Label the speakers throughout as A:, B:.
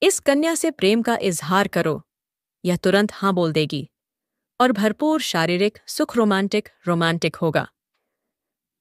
A: इस कन्या से प्रेम का इजहार करो। यह तुरंत हाँ बोल देगी और भरपूर शारीरिक सुख रोमांटिक रोमांटिक होगा।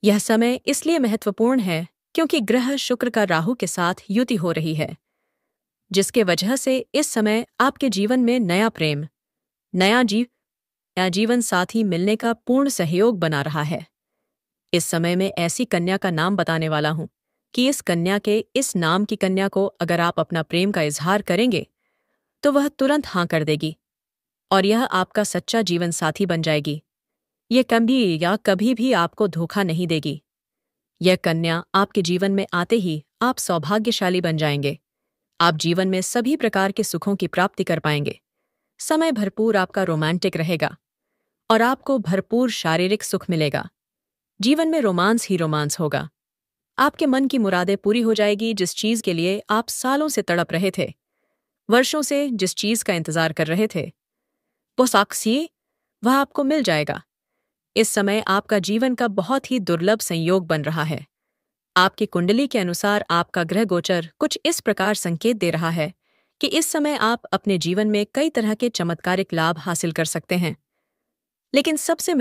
A: यह समय इसलिए महत्वपूर्ण है क्योंकि ग्रह शुक्र का राहु के साथ युति हो रही है, जिसके वजह से इस समय आपके जीवन में नया प्रेम, नया जीवन साथी मिलने का पूर्ण सहयोग बना रहा है। इस समय में ऐसी कन्या का नाम बताने वाला हूं कि इस कन्या के इस नाम की कन्या को अगर आप अपना प्रेम का इजहार करेंगे तो वह तुरंत हाँ कर देगी और यह आपका सच्चा जीवन साथी बन जाएगी। यह कभी भी आपको धोखा नहीं देगी। यह कन्या आपके जीवन में आते ही आप सौभाग्यशाली बन जाएंगे। आप जीवन में सभी प्रकार के सुखों की प्राप्ति कर पाएंगे। समय भरपूर आपका रोमांटिक रहेगा और आपको भरपूर शारीरिक सुख मिलेगा। जीवन में रोमांस ही रोमांस होगा। आपके मन की मुरादें पूरी हो जाएगी। जिस चीज के लिए आप सालों से तड़प रहे थे, वर्षों से जिस चीज का इंतजार कर रहे थे, वो साक्षी वह आपको मिल जाएगा। इस समय आपका जीवन का बहुत ही दुर्लभ संयोग बन रहा है। आपकी कुंडली के अनुसार आपका ग्रह गोचर कुछ इस प्रकार संकेत दे रहा है कि इस समय आप अपने जीवन में कई तरह के चमत्कारिक लाभ हासिल कर सकते हैं। लेकिन सबसे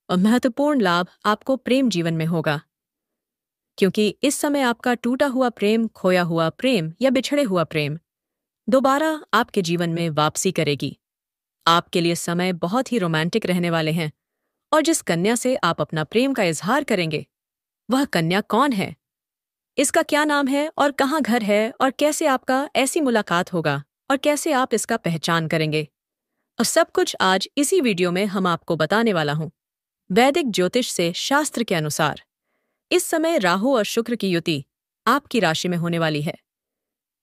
A: महत्वपूर्ण लाभ आपको प्रेम जीवन में होगा, क्योंकि इस समय आपका टूटा हुआ प्रेम, खोया हुआ प्रेम या बिछड़े हुआ प्रेम दोबारा आपके जीवन में वापसी करेगी। आपके लिए समय बहुत ही रोमांटिक रहने वाले हैं और जिस कन्या से आप अपना प्रेम का इजहार करेंगे, वह कन्या कौन है, इसका क्या नाम है और कहाँ घर है और कैसे आपका ऐसी मुलाकात होगा और कैसे आप इसका पहचान करेंगे, और सब कुछ आज इसी वीडियो में हम आपको बताने वाला हूं। वैदिक ज्योतिष से शास्त्र के अनुसार इस समय राहु और शुक्र की युति आपकी राशि में होने वाली है।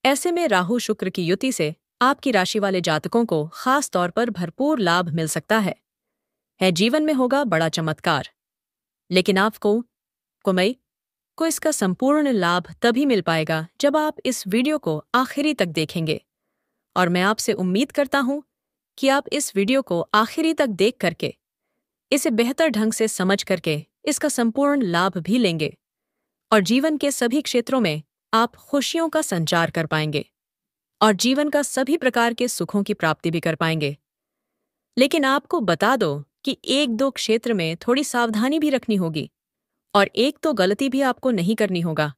A: ऐसे में राहु शुक्र की युति से आपकी राशि वाले जातकों को खास तौर पर भरपूर लाभ मिल सकता है। जीवन में होगा बड़ा चमत्कार। लेकिन आपको इसका संपूर्ण लाभ तभी मिल पाएगा जब आप इस वीडियो को आखिरी तक देखेंगे। और मैं आपसे उम्मीद करता हूं कि आप इस वीडियो को आखिरी तक देख करके इसे बेहतर ढंग से समझ करके इसका संपूर्ण लाभ भी लेंगे और जीवन के सभी क्षेत्रों में आप खुशियों का संचार कर पाएंगे और जीवन का सभी प्रकार के सुखों की प्राप्ति भी कर पाएंगे। लेकिन आपको बता दो कि एक दो क्षेत्र में थोड़ी सावधानी भी रखनी होगी और एक तो गलती भी आपको नहीं करनी होगा,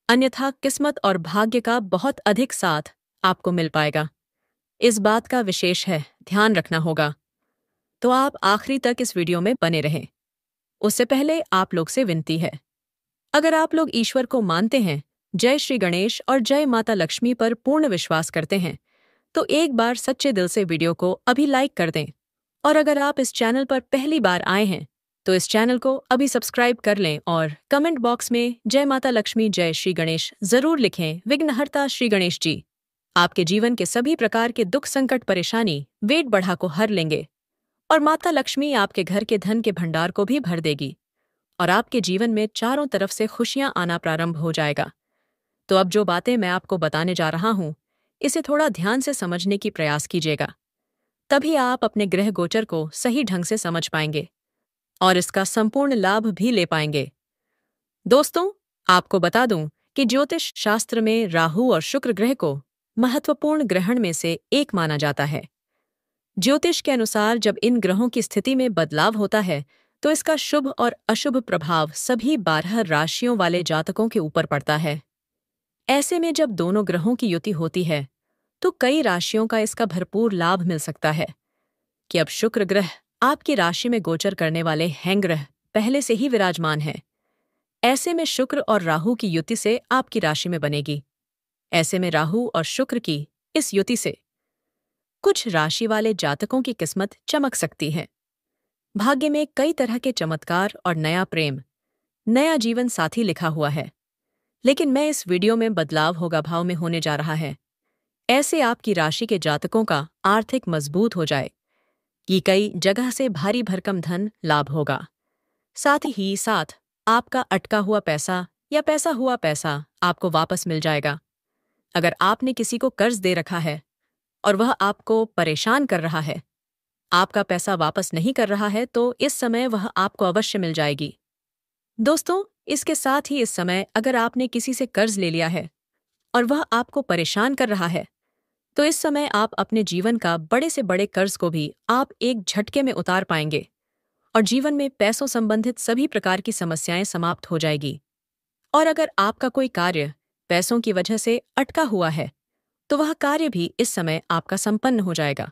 A: अन्यथा किस्मत और भाग्य का बहुत अधिक साथ आपको मिल पाएगा। इस बात का विशेष ध्यान रखना होगा। तो आप आखिरी तक इस वीडियो में बने रहें। उससे पहले आप लोग से विनती है, अगर आप लोग ईश्वर को मानते हैं, जय श्री गणेश और जय माता लक्ष्मी पर पूर्ण विश्वास करते हैं, तो एक बार सच्चे दिल से वीडियो को अभी लाइक कर दें। और अगर आप इस चैनल पर पहली बार आए हैं तो इस चैनल को अभी सब्सक्राइब कर लें और कमेंट बॉक्स में जय माता लक्ष्मी जय श्री गणेश जरूर लिखें। विघ्नहर्ता श्री गणेश जी आपके जीवन के सभी प्रकार के दुख संकट परेशानी वेट बढ़ा को हर लेंगे और माता लक्ष्मी आपके घर के धन के भंडार को भी भर देगी और आपके जीवन में चारों तरफ से खुशियां आना प्रारंभ हो जाएगा। तो अब जो बातें मैं आपको बताने जा रहा हूं, इसे थोड़ा ध्यान से समझने की प्रयास कीजिएगा, तभी आप अपने ग्रह गोचर को सही ढंग से समझ पाएंगे और इसका संपूर्ण लाभ भी ले पाएंगे। दोस्तों, आपको बता दूं कि ज्योतिष शास्त्र में राहु और शुक्र ग्रह को महत्वपूर्ण ग्रहण में से एक माना जाता है। ज्योतिष के अनुसार जब इन ग्रहों की स्थिति में बदलाव होता है तो इसका शुभ और अशुभ प्रभाव सभी 12 राशियों वाले जातकों के ऊपर पड़ता है। ऐसे में जब दोनों ग्रहों की युति होती है तो कई राशियों का इसका भरपूर लाभ मिल सकता है कि अब शुक्र ग्रह आपकी राशि में गोचर करने वाले हैं ग्रह पहले से ही विराजमान हैं। ऐसे में शुक्र और राहु की युति से आपकी राशि में बनेगी। ऐसे में राहु और शुक्र की इस युति से कुछ राशि वाले जातकों की किस्मत चमक सकती है। भाग्य में कई तरह के चमत्कार और नया प्रेम, नया जीवन साथी लिखा हुआ है। लेकिन मैं इस वीडियो में बदलाव होगा भाव में होने जा रहा है। ऐसे आपकी राशि के जातकों का आर्थिक मजबूत हो जाए कि कई जगह से भारी भरकम धन लाभ होगा। साथ ही साथ आपका अटका हुआ पैसा या पैसा हुआ पैसा आपको वापस मिल जाएगा। अगर आपने किसी को कर्ज दे रखा है और वह आपको परेशान कर रहा है, आपका पैसा वापस नहीं कर रहा है, तो इस समय वह आपको अवश्य मिल जाएगी। दोस्तों, इसके साथ ही इस समय अगर आपने किसी से कर्ज ले लिया है और वह आपको परेशान कर रहा है, तो इस समय आप अपने जीवन का बड़े से बड़े कर्ज को भी आप एक झटके में उतार पाएंगे और जीवन में पैसों संबंधित सभी प्रकार की समस्याएं समाप्त हो जाएगी। और अगर आपका कोई कार्य पैसों की वजह से अटका हुआ है, तो वह कार्य भी इस समय आपका संपन्न हो जाएगा।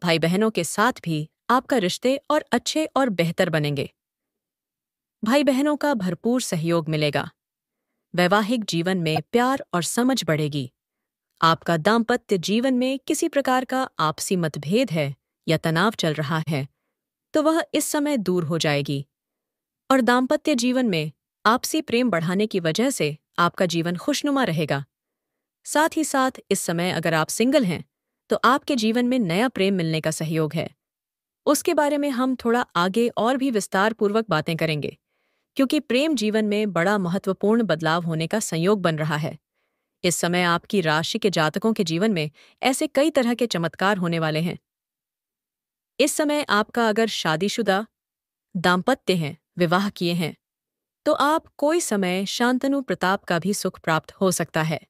A: भाई बहनों के साथ भी आपका रिश्ते और अच्छे और बेहतर बनेंगे। भाई बहनों का भरपूर सहयोग मिलेगा। वैवाहिक जीवन में प्यार और समझ बढ़ेगी। आपका दाम्पत्य जीवन में किसी प्रकार का आपसी मतभेद है या तनाव चल रहा है, तो वह इस समय दूर हो जाएगी और दाम्पत्य जीवन में आपसी प्रेम बढ़ाने की वजह से आपका जीवन खुशनुमा रहेगा। साथ ही साथ इस समय अगर आप सिंगल हैं, तो आपके जीवन में नया प्रेम मिलने का सहयोग है। उसके बारे में हम थोड़ा आगे और भी विस्तार पूर्वक बातें करेंगे, क्योंकि प्रेम जीवन में बड़ा महत्वपूर्ण बदलाव होने का संयोग बन रहा है। इस समय आपकी राशि के जातकों के जीवन में ऐसे कई तरह के चमत्कार होने वाले हैं। इस समय आपका अगर शादीशुदा दाम्पत्य हैं, विवाह किए हैं, तो आप कोई समय शांतनु प्रताप का भी सुख प्राप्त हो सकता है।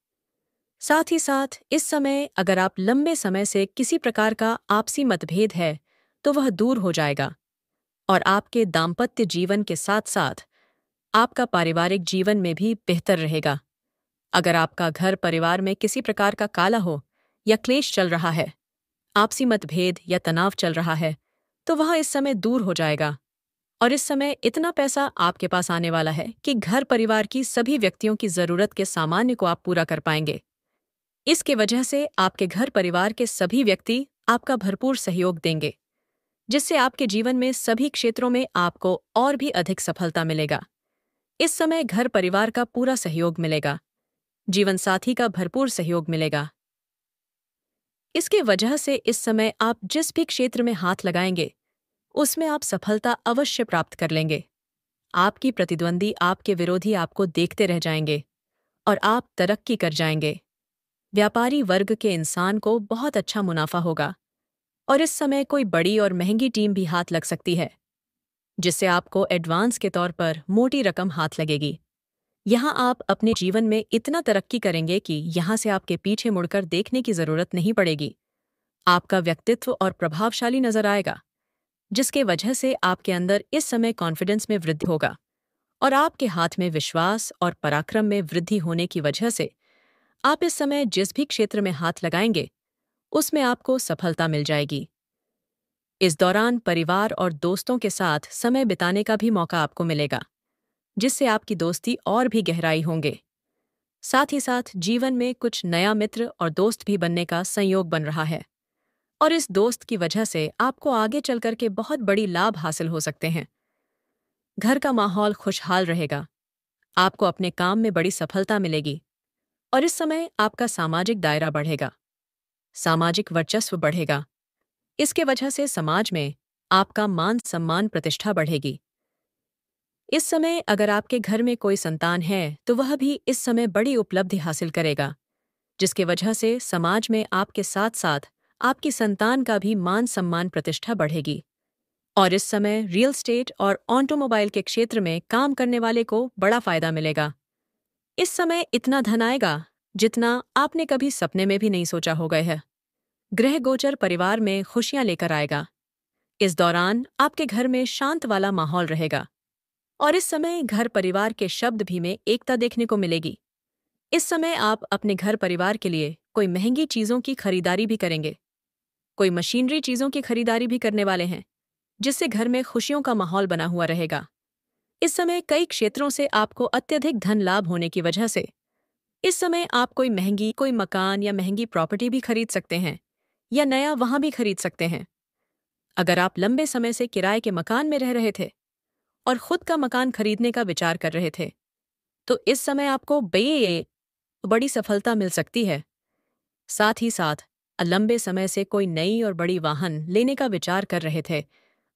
A: साथ ही साथ इस समय अगर आप लंबे समय से किसी प्रकार का आपसी मतभेद है, तो वह दूर हो जाएगा और आपके दाम्पत्य जीवन के साथ साथ आपका पारिवारिक जीवन में भी बेहतर रहेगा। अगर आपका घर परिवार में किसी प्रकार का काला हो या क्लेश चल रहा है, आपसी मतभेद या तनाव चल रहा है, तो वह इस समय दूर हो जाएगा और इस समय इतना पैसा आपके पास आने वाला है कि घर परिवार की सभी व्यक्तियों की जरूरत के सामान्य को आप पूरा कर पाएंगे। इसके वजह से आपके घर परिवार के सभी व्यक्ति आपका भरपूर सहयोग देंगे, जिससे आपके जीवन में सभी क्षेत्रों में आपको और भी अधिक सफलता मिलेगा। इस समय घर परिवार का पूरा सहयोग मिलेगा, जीवन साथी का भरपूर सहयोग मिलेगा। इसके वजह से इस समय आप जिस भी क्षेत्र में हाथ लगाएंगे, उसमें आप सफलता अवश्य प्राप्त कर लेंगे। आपकी प्रतिद्वंदी, आपके विरोधी आपको देखते रह जाएंगे और आप तरक्की कर जाएंगे। व्यापारी वर्ग के इंसान को बहुत अच्छा मुनाफा होगा और इस समय कोई बड़ी और महंगी टीम भी हाथ लग सकती है, जिससे आपको एडवांस के तौर पर मोटी रकम हाथ लगेगी। यहाँ आप अपने जीवन में इतना तरक्की करेंगे कि यहाँ से आपके पीछे मुड़कर देखने की जरूरत नहीं पड़ेगी। आपका व्यक्तित्व और प्रभावशाली नजर आएगा, जिसके वजह से आपके अंदर इस समय कॉन्फिडेंस में वृद्धि होगा और आपके हाथ में विश्वास और पराक्रम में वृद्धि होने की वजह से आप इस समय जिस भी क्षेत्र में हाथ लगाएंगे, उसमें आपको सफलता मिल जाएगी। इस दौरान परिवार और दोस्तों के साथ समय बिताने का भी मौका आपको मिलेगा, जिससे आपकी दोस्ती और भी गहराई होंगे। साथ ही साथ जीवन में कुछ नया मित्र और दोस्त भी बनने का संयोग बन रहा है और इस दोस्त की वजह से आपको आगे चलकर के बहुत बड़ी लाभ हासिल हो सकते हैं। घर का माहौल खुशहाल रहेगा, आपको अपने काम में बड़ी सफलता मिलेगी और इस समय आपका सामाजिक दायरा बढ़ेगा, सामाजिक वर्चस्व बढ़ेगा। इसके वजह से समाज में आपका मान सम्मान प्रतिष्ठा बढ़ेगी। इस समय अगर आपके घर में कोई संतान है, तो वह भी इस समय बड़ी उपलब्धि हासिल करेगा, जिसके वजह से समाज में आपके साथ साथ आपकी संतान का भी मान सम्मान प्रतिष्ठा बढ़ेगी। और इस समय रियल एस्टेट और ऑटोमोबाइल के क्षेत्र में काम करने वाले को बड़ा फायदा मिलेगा। इस समय इतना धन आएगा जितना आपने कभी सपने में भी नहीं सोचा होगा है। ग्रह गोचर परिवार में खुशियां लेकर आएगा। इस दौरान आपके घर में शांत वाला माहौल रहेगा और इस समय घर परिवार के शब्द भी में एकता देखने को मिलेगी। इस समय आप अपने घर परिवार के लिए कोई महंगी चीजों की खरीदारी भी करेंगे, कोई मशीनरी चीजों की खरीदारी भी करने वाले हैं, जिससे घर में खुशियों का माहौल बना हुआ रहेगा। इस समय कई क्षेत्रों से आपको अत्यधिक धन लाभ होने की वजह से इस समय आप कोई मकान या महंगी प्रॉपर्टी भी खरीद सकते हैं या नया वहां भी खरीद सकते हैं। अगर आप लंबे समय से किराए के मकान में रह रहे थे और खुद का मकान खरीदने का विचार कर रहे थे, तो इस समय आपको बड़ी सफलता मिल सकती है। साथ ही साथ लंबे समय से कोई नई और बड़ी वाहन लेने का विचार कर रहे थे,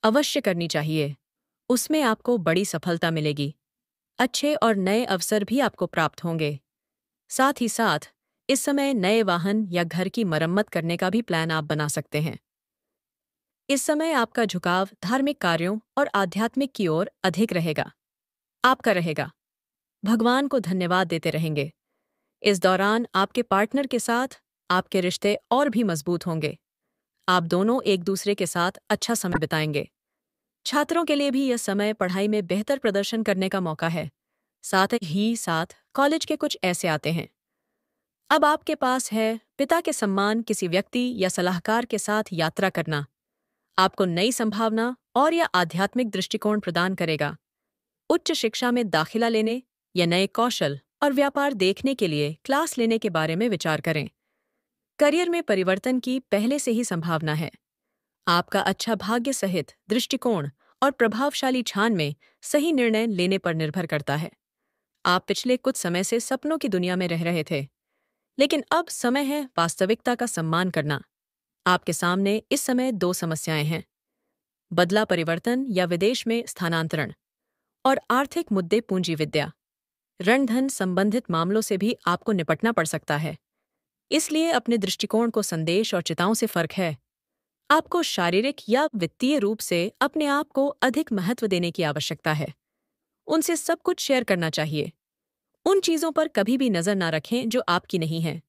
A: अवश्य करनी चाहिए, उसमें आपको बड़ी सफलता मिलेगी। अच्छे और नए अवसर भी आपको प्राप्त होंगे। साथ ही साथ इस समय नए वाहन या घर की मरम्मत करने का भी प्लान आप बना सकते हैं। इस समय आपका झुकाव धार्मिक कार्यों और आध्यात्मिक की ओर अधिक रहेगा, आपका रहेगा। भगवान को धन्यवाद देते रहेंगे, इस दौरान आपके पार्टनर के साथ आपके रिश्ते और भी मजबूत होंगे। आप दोनों एक दूसरे के साथ अच्छा समय बिताएंगे। छात्रों के लिए भी यह समय पढ़ाई में बेहतर प्रदर्शन करने का मौका है। साथ कॉलेज के कुछ ऐसे आते हैं। अब आपके पास है पिता के सम्मान किसी व्यक्ति या सलाहकार के साथ यात्रा करना। आपको नई संभावना और या आध्यात्मिक दृष्टिकोण प्रदान करेगा। उच्च शिक्षा में दाखिला लेने या नए कौशल और व्यापार देखने के लिए क्लास लेने के बारे में विचार करें। करियर में परिवर्तन की पहले से ही संभावना है। आपका अच्छा भाग्य सहित दृष्टिकोण और प्रभावशाली छान में सही निर्णय लेने पर निर्भर करता है। आप पिछले कुछ समय से सपनों की दुनिया में रह रहे थे, लेकिन अब समय है वास्तविकता का सम्मान करना। आपके सामने इस समय दो समस्याएं हैं: बदला परिवर्तन या विदेश में स्थानांतरण, और आर्थिक मुद्दे पूंजी विद्या, ऋण धन संबंधित मामलों से भी आपको निपटना पड़ सकता है। इसलिए अपने दृष्टिकोण को संदेश और चिताओं से फर्क है। आपको शारीरिक या वित्तीय रूप से अपने आप को अधिक महत्व देने की आवश्यकता है। उनसे सब कुछ शेयर करना चाहिए। उन चीजों पर कभी भी नजर ना रखें जो आपकी नहीं हैं।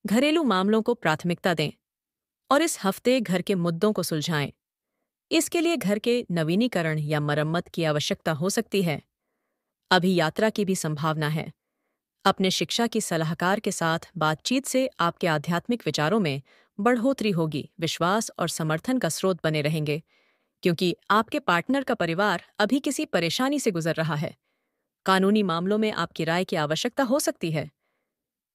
A: घरेलू मामलों को प्राथमिकता दें और इस हफ्ते घर के मुद्दों को सुलझाएं। इसके लिए घर के नवीनीकरण या मरम्मत की आवश्यकता हो सकती है। अभी यात्रा की भी संभावना है। अपने शिक्षा की सलाहकार के साथ बातचीत से आपके आध्यात्मिक विचारों में बढ़ोतरी होगी। विश्वास और समर्थन का स्रोत बने रहेंगे, क्योंकि आपके पार्टनर का परिवार अभी किसी परेशानी से गुजर रहा है। कानूनी मामलों में आपकी राय की आवश्यकता हो सकती है।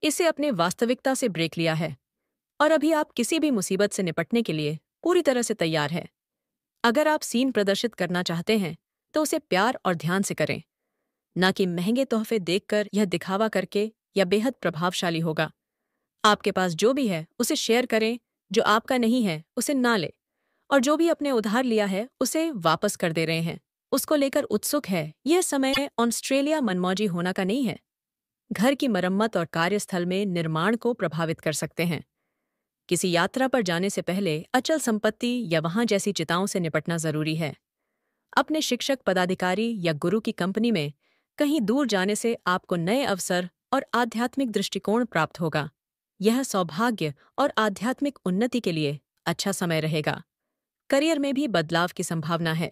A: इसे अपने वास्तविकता से ब्रेक लिया है और अभी आप किसी भी मुसीबत से निपटने के लिए पूरी तरह से तैयार है। अगर आप सीन प्रदर्शित करना चाहते हैं तो उसे प्यार और ध्यान से करें, न कि महंगे तोहफे देखकर यह दिखावा करके या बेहद प्रभावशाली होगा। आपके पास जो भी है उसे शेयर करें। जो आपका नहीं है उसे ना ले, और जो भी अपने उधार लिया है उसे वापस कर दे रहे हैं उसको लेकर उत्सुक है। यह समय ऑस्ट्रेलिया मनमौजी होना का नहीं है। घर की मरम्मत और कार्यस्थल में निर्माण को प्रभावित कर सकते हैं। किसी यात्रा पर जाने से पहले अचल संपत्ति या वहां जैसी चिताओं से निपटना जरूरी है। अपने शिक्षक, पदाधिकारी या गुरु की कंपनी में कहीं दूर जाने से आपको नए अवसर और आध्यात्मिक दृष्टिकोण प्राप्त होगा। यह सौभाग्य और आध्यात्मिक उन्नति के लिए अच्छा समय रहेगा। करियर में भी बदलाव की संभावना है।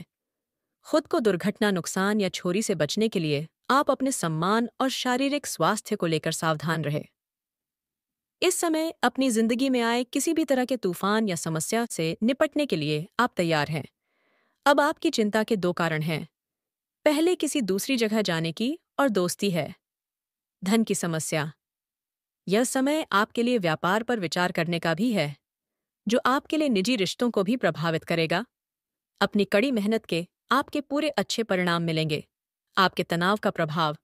A: खुद को दुर्घटना, नुकसान या छोरी से बचने के लिए आप अपने सम्मान और शारीरिक स्वास्थ्य को लेकर सावधान रहे। इस समय अपनी जिंदगी में आए किसी भी तरह के तूफान या समस्या से निपटने के लिए आप तैयार हैं। अब आपकी चिंता के दो कारण हैं। पहले किसी दूसरी जगह जाने की और दोस्ती है। धन की समस्या। यह समय आपके लिए व्यापार पर विचार करने का भी है, जो आपके लिए निजी रिश्तों को भी प्रभावित करेगा। अपनी कड़ी मेहनत के आपके पूरे अच्छे परिणाम मिलेंगे। आपके तनाव का प्रभाव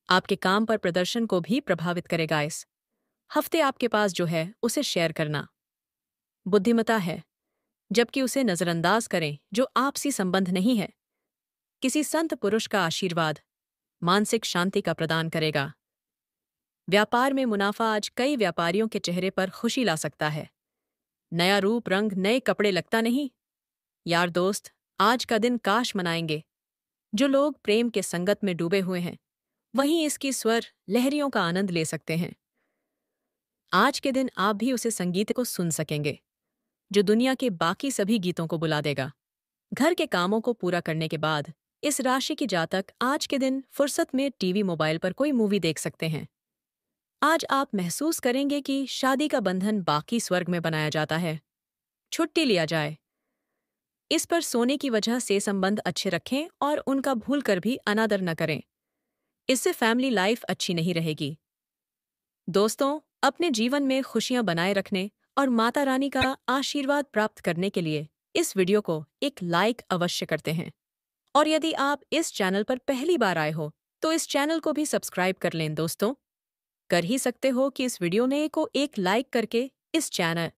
A: आपके काम पर प्रदर्शन को भी प्रभावित करेगा। इस हफ्ते आपके पास जो है उसे शेयर करना बुद्धिमता है, जबकि उसे नजरअंदाज करें जो आपसी संबंध नहीं है। किसी संत पुरुष का आशीर्वाद मानसिक शांति का प्रदान करेगा। व्यापार में मुनाफा आज कई व्यापारियों के चेहरे पर खुशी ला सकता है। नया रूप, रंग, नए कपड़े लगता नहीं। यार दोस्त आज का दिन काश मनाएंगे। जो लोग प्रेम के संगत में डूबे हुए हैं वहीं इसकी स्वर लहरियों का आनंद ले सकते हैं। आज के दिन आप भी उसे संगीत को सुन सकेंगे जो दुनिया के बाकी सभी गीतों को बुला देगा। घर के कामों को पूरा करने के बाद इस राशि की जातक आज के दिन फुर्सत में टीवी, मोबाइल पर कोई मूवी देख सकते हैं। आज आप महसूस करेंगे कि शादी का बंधन बाकी स्वर्ग में बनाया जाता है। छुट्टी लिया जाए। इस पर सोने की वजह से संबंध अच्छे रखें और उनका भूलकर भी अनादर न करें। इससे फैमिली लाइफ अच्छी नहीं रहेगी। दोस्तों, अपने जीवन में खुशियां बनाए रखने और माता रानी का आशीर्वाद प्राप्त करने के लिए इस वीडियो को एक लाइक अवश्य करते हैं। और यदि आप इस चैनल पर पहली बार आए हो तो इस चैनल को भी सब्सक्राइब कर लें। दोस्तों, कर ही सकते हो कि इस वीडियो में को एक लाइक करके इस चैनल